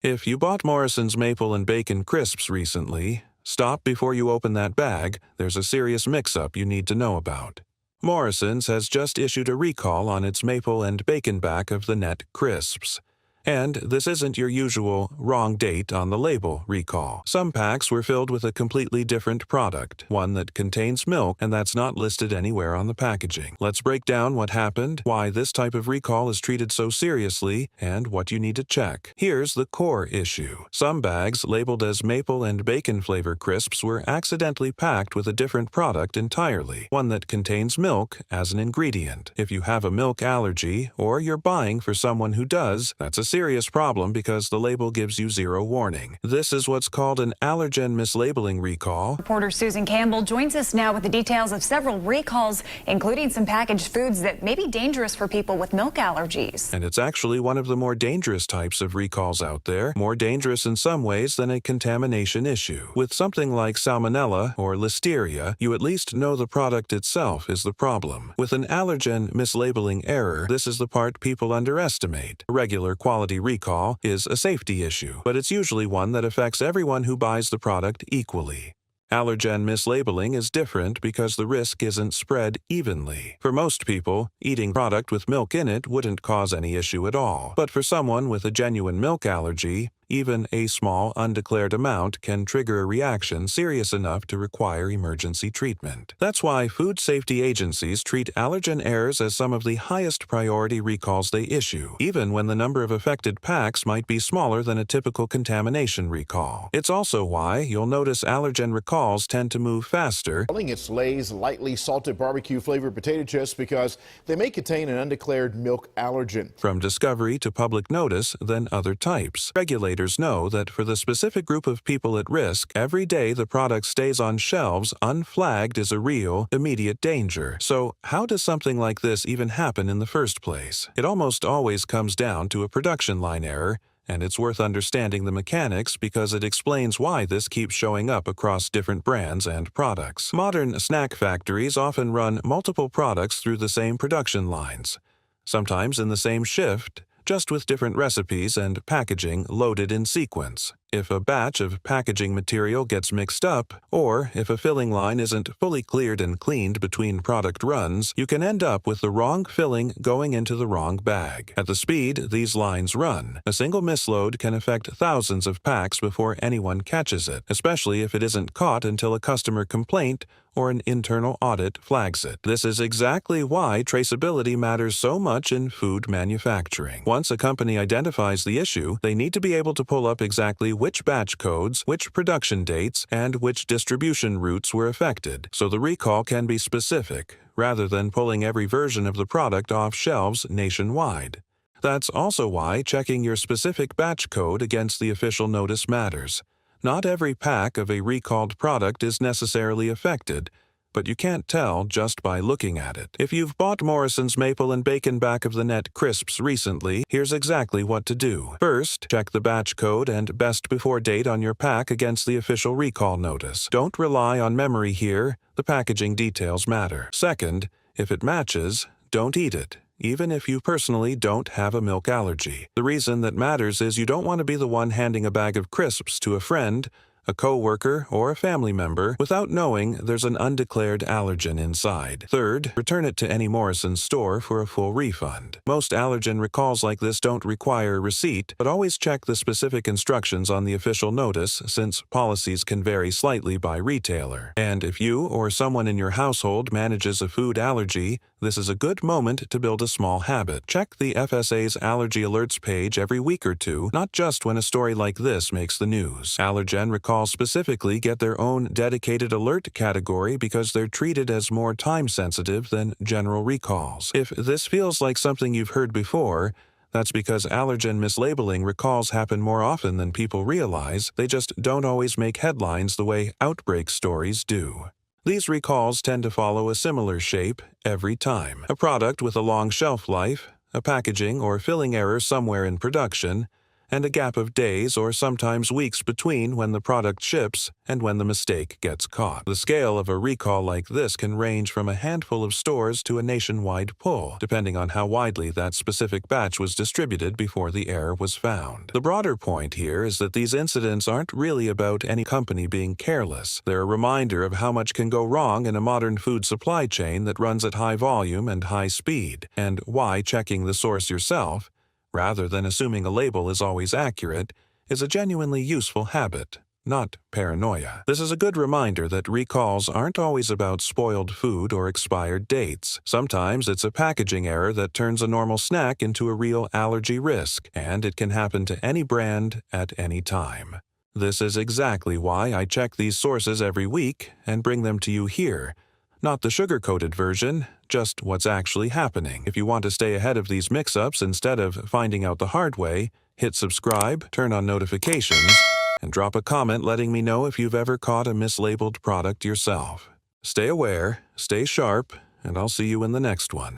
If you bought Morrisons Maple and Bacon Crisps recently, stop before you open that bag. There's a serious mix-up you need to know about. Morrisons has just issued a recall on its maple and bacon back of the net crisps. And this isn't your usual wrong date on the label recall. Some packs were filled with a completely different product, one that contains milk, and that's not listed anywhere on the packaging. Let's break down what happened, why this type of recall is treated so seriously, and what you need to check. Here's the core issue. Some bags labeled as maple and bacon flavor crisps were accidentally packed with a different product entirely, one that contains milk as an ingredient. If you have a milk allergy, or you're buying for someone who does, that's a serious problem because the label gives you zero warning. This is what's called an allergen mislabeling recall. Reporter Susan Campbell joins us now with the details of several recalls, including some packaged foods that may be dangerous for people with milk allergies. And it's actually one of the more dangerous types of recalls out there, more dangerous in some ways than a contamination issue. With something like salmonella or listeria, you at least know the product itself is the problem. With an allergen mislabeling error, this is the part people underestimate. Regular quality recall is a safety issue, but it's usually one that affects everyone who buys the product equally. Allergen mislabeling is different because the risk isn't spread evenly. For most people, eating product with milk in it wouldn't cause any issue at all. But for someone with a genuine milk allergy, even a small, undeclared amount can trigger a reaction serious enough to require emergency treatment. That's why food safety agencies treat allergen errors as some of the highest priority recalls they issue, even when the number of affected packs might be smaller than a typical contamination recall. It's also why you'll notice allergen recalls tend to move faster. It's Lay's lightly salted barbecue flavored potato chips because they may contain an undeclared milk allergen. From discovery to public notice than other types. Regulators know that for the specific group of people at risk, every day the product stays on shelves unflagged is a real, immediate danger. So how does something like this even happen in the first place? It almost always comes down to a production line error, and it's worth understanding the mechanics because it explains why this keeps showing up across different brands and products. Modern snack factories often run multiple products through the same production lines, sometimes in the same shift, just with different recipes and packaging loaded in sequence. If a batch of packaging material gets mixed up, or if a filling line isn't fully cleared and cleaned between product runs, you can end up with the wrong filling going into the wrong bag. At the speed these lines run, a single misload can affect thousands of packs before anyone catches it, especially if it isn't caught until a customer complaint or an internal audit flags it. This is exactly why traceability matters so much in food manufacturing. Once a company identifies the issue, they need to be able to pull up exactly which batch codes, which production dates, and which distribution routes were affected, so the recall can be specific, rather than pulling every version of the product off shelves nationwide. That's also why checking your specific batch code against the official notice matters. Not every pack of a recalled product is necessarily affected, but you can't tell just by looking at it. If you've bought Morrisons Maple and Bacon back of the net crisps recently, here's exactly what to do. First, check the batch code and best before date on your pack against the official recall notice. Don't rely on memory here, the packaging details matter. Second, if it matches, don't eat it, even if you personally don't have a milk allergy. The reason that matters is you don't want to be the one handing a bag of crisps to a friend, a co-worker, or a family member without knowing there's an undeclared allergen inside. Third, return it to any Morrisons store for a full refund. Most allergen recalls like this don't require a receipt, but always check the specific instructions on the official notice since policies can vary slightly by retailer. And if you or someone in your household manages a food allergy, this is a good moment to build a small habit. Check the FSA's allergy alerts page every week or two, not just when a story like this makes the news. Allergen recalls specifically get their own dedicated alert category because they're treated as more time-sensitive than general recalls. If this feels like something you've heard before, that's because allergen mislabeling recalls happen more often than people realize. They just don't always make headlines the way outbreak stories do. These recalls tend to follow a similar shape every time. A product with a long shelf life, a packaging or filling error somewhere in production, and a gap of days or sometimes weeks between when the product ships and when the mistake gets caught. The scale of a recall like this can range from a handful of stores to a nationwide pull, depending on how widely that specific batch was distributed before the error was found. The broader point here is that these incidents aren't really about any company being careless. They're a reminder of how much can go wrong in a modern food supply chain that runs at high volume and high speed, and why checking the source yourself, rather than assuming a label is always accurate, is a genuinely useful habit, not paranoia. This is a good reminder that recalls aren't always about spoiled food or expired dates. Sometimes it's a packaging error that turns a normal snack into a real allergy risk, and it can happen to any brand at any time. This is exactly why I check these sources every week and bring them to you here. Not the sugar-coated version, just what's actually happening. If you want to stay ahead of these mix-ups instead of finding out the hard way, hit subscribe, turn on notifications, and drop a comment letting me know if you've ever caught a mislabeled product yourself. Stay aware, stay sharp, and I'll see you in the next one.